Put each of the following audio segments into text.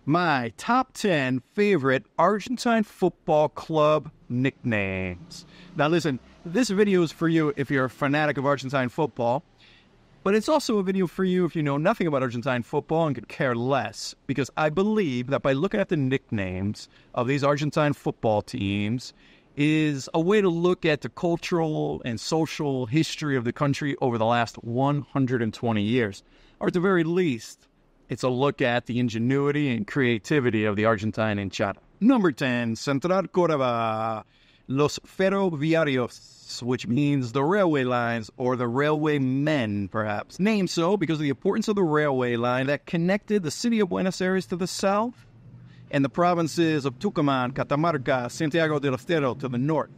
my top 10 favorite Argentine football club nicknames. Now listen, this video is for you if you're a fanatic of Argentine football, but it's also a video for you if you know nothing about Argentine football and could care less, because I believe that by looking at the nicknames of these Argentine football teams is a way to look at the cultural and social history of the country over the last 120 years. Or at the very least, it's a look at the ingenuity and creativity of the Argentine hinchada. Number 10, Central Cordoba, Los Ferroviarios, which means the railway lines or the railway men, perhaps. Named so because of the importance of the railway line that connected the city of Buenos Aires to the south and the provinces of Tucumán, Catamarca, Santiago del Estero to the north.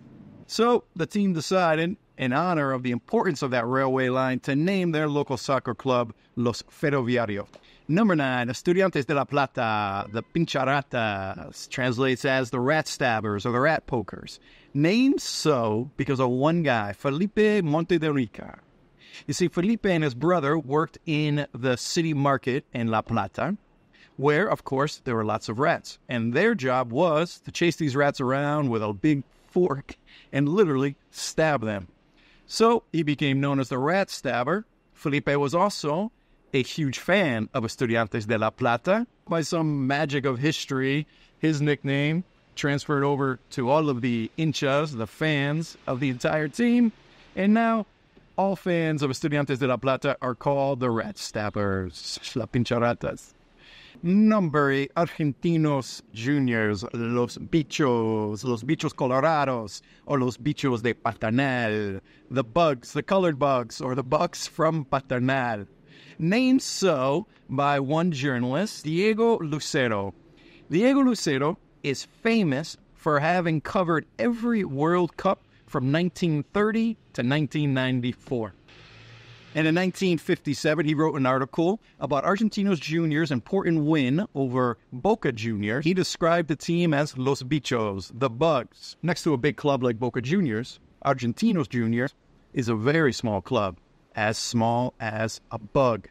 So the team decided, in honor of the importance of that railway line, to name their local soccer club Los Ferroviarios. Number 9, Estudiantes de La Plata, the Pincharatas, translates as the rat stabbers or the rat pokers. Named so because of one guy, Felipe Montederica. You see, Felipe and his brother worked in the city market in La Plata, where, of course, there were lots of rats. And their job was to chase these rats around with a big fork and literally stab them. So he became known as the rat stabber. Felipe was also a huge fan of Estudiantes de La Plata. By some magic of history, his nickname transferred over to all of the hinchas, the fans of the entire team. And now all fans of Estudiantes de La Plata are called the rat stabbers, La Pincharatas. Number 8, Argentinos Jrs, Los Bichos Colorados, or Los Bichos de Paternal, the bugs, the colored bugs, or the bucks from Paternal. Named so by one journalist, Diego Lucero. Diego Lucero is famous for having covered every World Cup from 1930 to 1994. And in 1957, he wrote an article about Argentinos Jrs' important win over Boca Jrs. He described the team as Los Bichos, the bugs. Next to a big club like Boca Jrs, Argentinos Jrs. is a very small club, as small as a bug.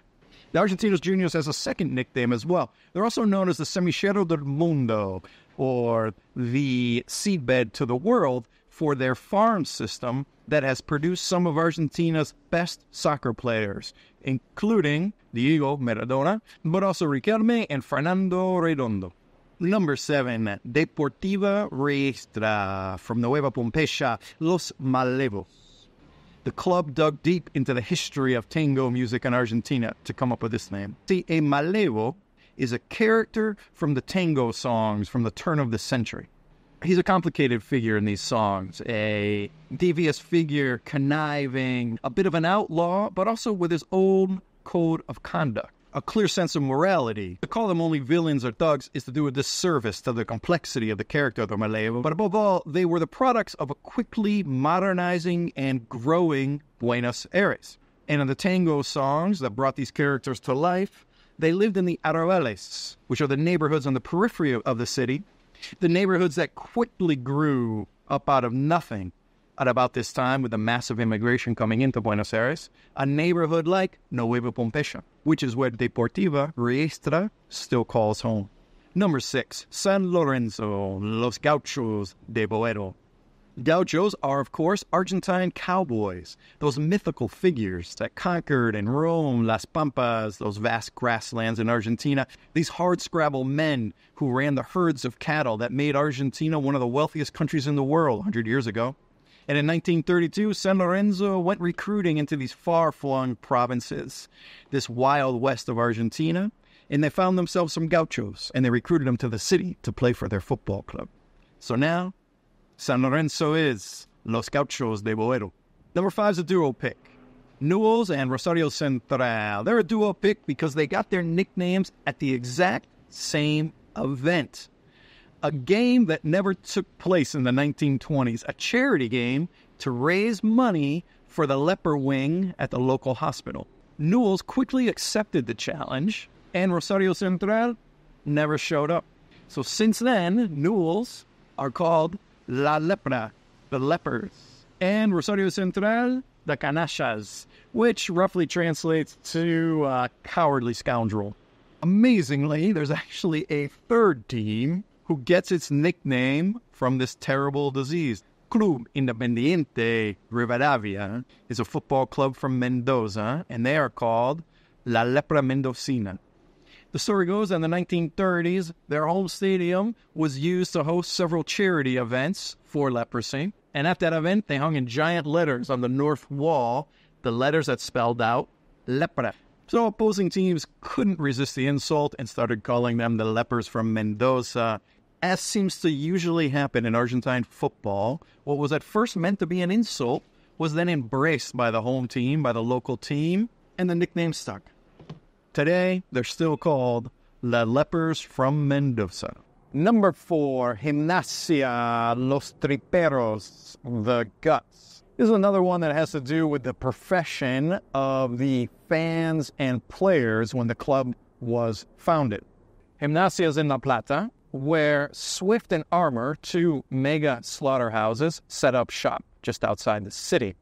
The Argentinos Jrs. has a second nickname as well. They're also known as the Semillero del Mundo, or the seedbed to the world, for their farm system that has produced some of Argentina's best soccer players, including Diego Maradona, but also Riquelme and Fernando Redondo. Number 7, Deportivo Riestra, from Nueva Pompeya, Los Malevos. The club dug deep into the history of tango music in Argentina to come up with this name. See, a malevo is a character from the tango songs from the turn of the century. He's a complicated figure in these songs, a devious figure, conniving, a bit of an outlaw, but also with his own code of conduct, a clear sense of morality. To call them only villains or thugs is to do a disservice to the complexity of the character of the Malevo, but above all, they were the products of a quickly modernizing and growing Buenos Aires. And in the tango songs that brought these characters to life, they lived in the arrabales, which are the neighborhoods on the periphery of the city, the neighborhoods that quickly grew up out of nothing at about this time with the massive immigration coming into Buenos Aires, a neighborhood like Nueva Pompeya, which is where Deportivo Riestra still calls home. Number 6, San Lorenzo, Los Gauchos de Boedo. Gauchos are, of course, Argentine cowboys, those mythical figures that conquered and roamed Las Pampas, those vast grasslands in Argentina, these hardscrabble men who ran the herds of cattle that made Argentina one of the wealthiest countries in the world 100 years ago. And in 1932, San Lorenzo went recruiting into these far-flung provinces, this wild west of Argentina, and they found themselves some gauchos, and they recruited them to the city to play for their football club. So now, San Lorenzo is Los Gauchos de Boedo. Number 5 is a duo pick. Newells and Rosario Central. They're a duo pick because they got their nicknames at the exact same event. A game that never took place in the 1920s, a charity game to raise money for the leper wing at the local hospital. Newells quickly accepted the challenge, and Rosario Central never showed up. So since then, Newells are called La Lepra, the lepers, and Rosario Central, the canallas, which roughly translates to cowardly scoundrel. Amazingly, there's actually a third team who gets its nickname from this terrible disease. Club Independiente Rivadavia is a football club from Mendoza, and they are called La Lepra Mendocina. The story goes, in the 1930s, their home stadium was used to host several charity events for leprosy. And at that event, they hung in giant letters on the north wall the letters that spelled out lepra. So opposing teams couldn't resist the insult and started calling them the lepers from Mendoza. As seems to usually happen in Argentine football, what was at first meant to be an insult was then embraced by the home team, by the local team, and the nickname stuck. Today, they're still called La Lepers from Mendoza. Number 4, Gimnasia, Los Triperos, the Guts. This is another one that has to do with the profession of the fans and players when the club was founded. Gimnasia is in La Plata, where Swift and Armour, two mega slaughterhouses, set up shop just outside the city.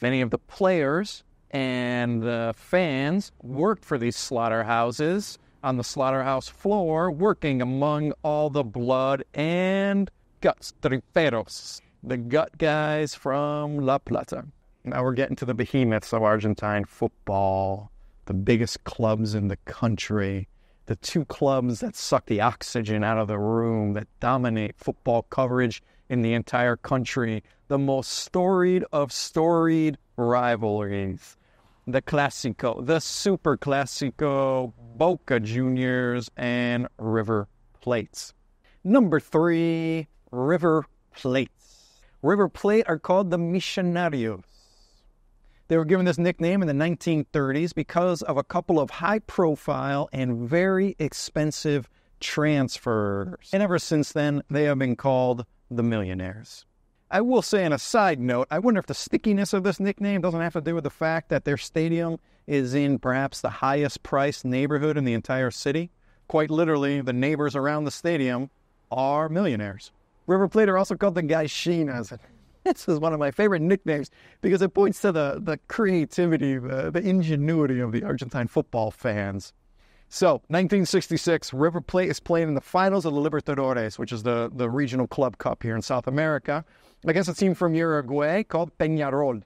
Many of the players and the fans worked for these slaughterhouses on the slaughterhouse floor, working among all the blood and guts, triperos, the gut guys from La Plata. Now we're getting to the behemoths of Argentine football, the biggest clubs in the country, the two clubs that suck the oxygen out of the room, that dominate football coverage in the entire country, the most storied of storied rivalries. The Clásico, the Super Clásico, Boca Jrs, and River Plates. Number 3, River Plates. River Plate are called the Millonarios. They were given this nickname in the 1930s because of a couple of high-profile and very expensive transfers. And ever since then, they have been called the Millionaires. I will say on a side note, I wonder if the stickiness of this nickname doesn't have to do with the fact that their stadium is in perhaps the highest priced neighborhood in the entire city. Quite literally, the neighbors around the stadium are millionaires. River Plate are also called the Gallinas. This is one of my favorite nicknames because it points to the creativity, the ingenuity of the Argentine football fans. So, 1966, River Plate is playing in the finals of the Libertadores, which is the regional club cup here in South America, against a team from Uruguay called Peñarol.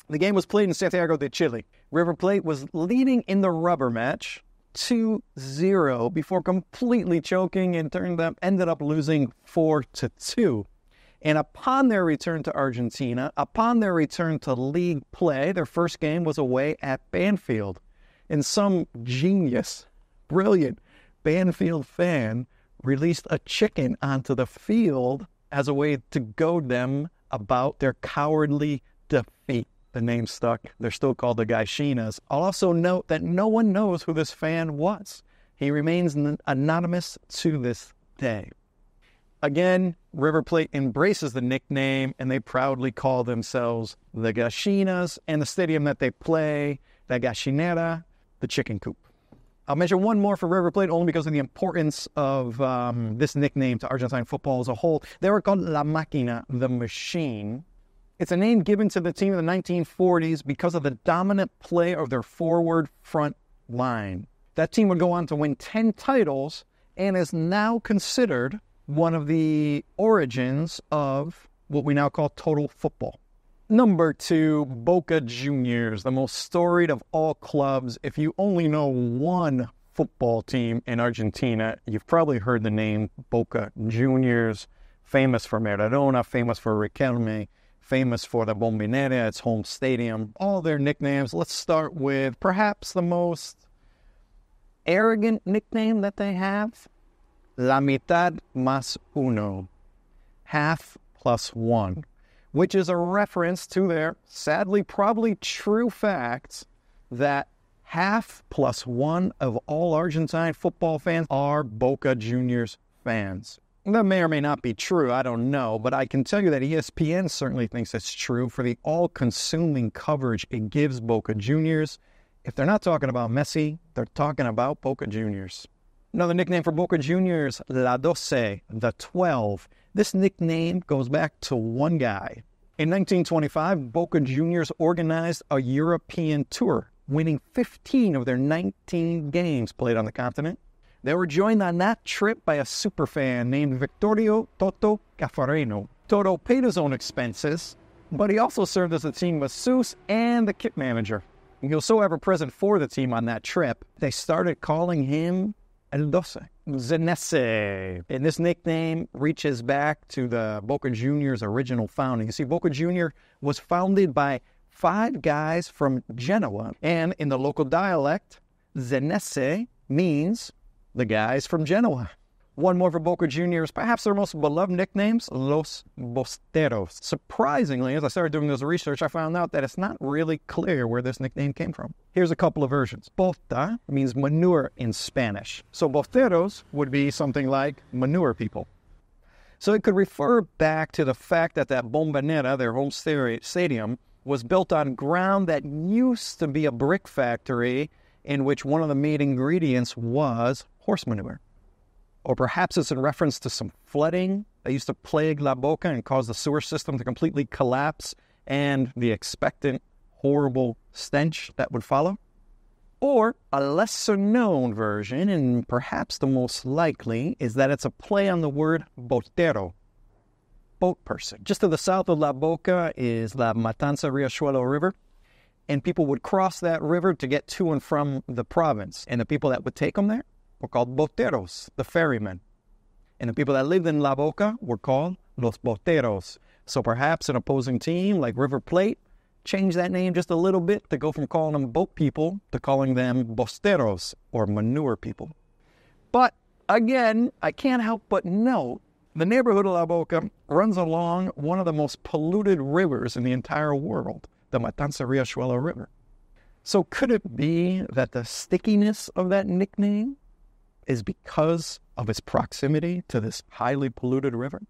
The game was played in Santiago de Chile. River Plate was leading in the rubber match 2-0 before completely choking and ended up losing 4-2. And upon their return to Argentina, upon their return to league play, their first game was away at Banfield. And some genius, brilliant Banfield fan released a chicken onto the field as a way to goad them about their cowardly defeat. The name stuck. They're still called the Gallinas. I'll also note that no one knows who this fan was. He remains anonymous to this day. Again, River Plate embraces the nickname, and they proudly call themselves the Gallinas, and the stadium that they play, the Gallinera, the chicken coop. I'll mention one more for River Plate only because of the importance of this nickname to Argentine football as a whole. They were called La Máquina, the machine. It's a name given to the team in the 1940s because of the dominant play of their forward front line. That team would go on to win 10 titles and is now considered one of the origins of what we now call total football. Number 2, Boca Jrs, the most storied of all clubs. If you only know one football team in Argentina, you've probably heard the name Boca Jrs, famous for Maradona, famous for Riquelme, famous for the Bombonera, its home stadium. All their nicknames. Let's start with perhaps the most arrogant nickname that they have, La Mitad Más Uno, half plus one, which is a reference to their, sadly, probably true fact that half plus one of all Argentine football fans are Boca Juniors fans. That may or may not be true, I don't know, but I can tell you that ESPN certainly thinks it's true for the all-consuming coverage it gives Boca Juniors. If they're not talking about Messi, they're talking about Boca Juniors. Another nickname for Boca Juniors, La Doce, the 12. This nickname goes back to one guy. In 1925, Boca Juniors organized a European tour winning 15 of their 19 games played on the continent. They were joined on that trip by a superfan named Victorio Toto Caffareno. Toto paid his own expenses, but he also served as the team masseuse and the kit manager. He was so ever-present for the team on that trip, they started calling him El Doce, Zenese. And this nickname reaches back to the Boca Jrs' original founding. You see, Boca Jr. was founded by 5 guys from Genoa, and in the local dialect, Zenese means the guys from Genoa. One more for Boca Juniors, perhaps their most beloved nicknames, Los Bosteros. Surprisingly, as I started doing this research, I found out that it's not really clear where this nickname came from. Here's a couple of versions. Bota means manure in Spanish. So Bosteros would be something like manure people. So it could refer back to the fact that Bombonera, their home stadium, was built on ground that used to be a brick factory in which one of the main ingredients was horse manure. Or perhaps it's in reference to some flooding that used to plague La Boca and cause the sewer system to completely collapse and the expectant horrible stench that would follow. Or a lesser-known version, and perhaps the most likely, is that it's a play on the word botero, boat person. Just to the south of La Boca is La Matanza Riachuelo River, and people would cross that river to get to and from the province. And the people that would take them there were called boteros, the ferrymen. And the people that lived in La Boca were called los boteros. So perhaps an opposing team like River Plate changed that name just a little bit to go from calling them boat people to calling them bosteros, or manure people. But again, I can't help but note the neighborhood of La Boca runs along one of the most polluted rivers in the entire world, the Matanza Riachuelo River. So could it be that the stickiness of that nickname is because of its proximity to this highly polluted river?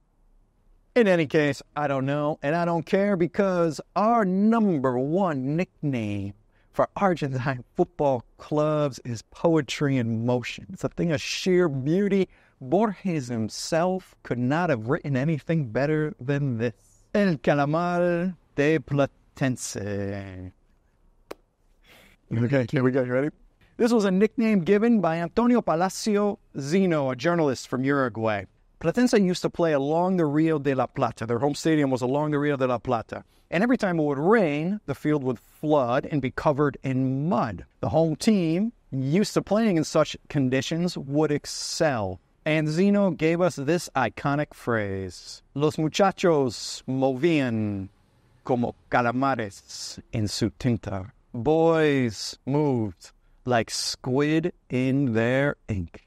In any case, I don't know, and I don't care, because our number one nickname for Argentine football clubs is poetry in motion. It's a thing of sheer beauty. Borges himself could not have written anything better than this. El Calamar de Platense. Okay, here we go. You ready? This was a nickname given by Antonio Palacio Zeno, a journalist from Uruguay. Platense used to play along the Rio de la Plata. Their home stadium was along the Rio de la Plata. And every time it would rain, the field would flood and be covered in mud. The home team, used to playing in such conditions, would excel. And Zeno gave us this iconic phrase: Los muchachos movían como calamares en su tinta. Boys moved like squid in their ink.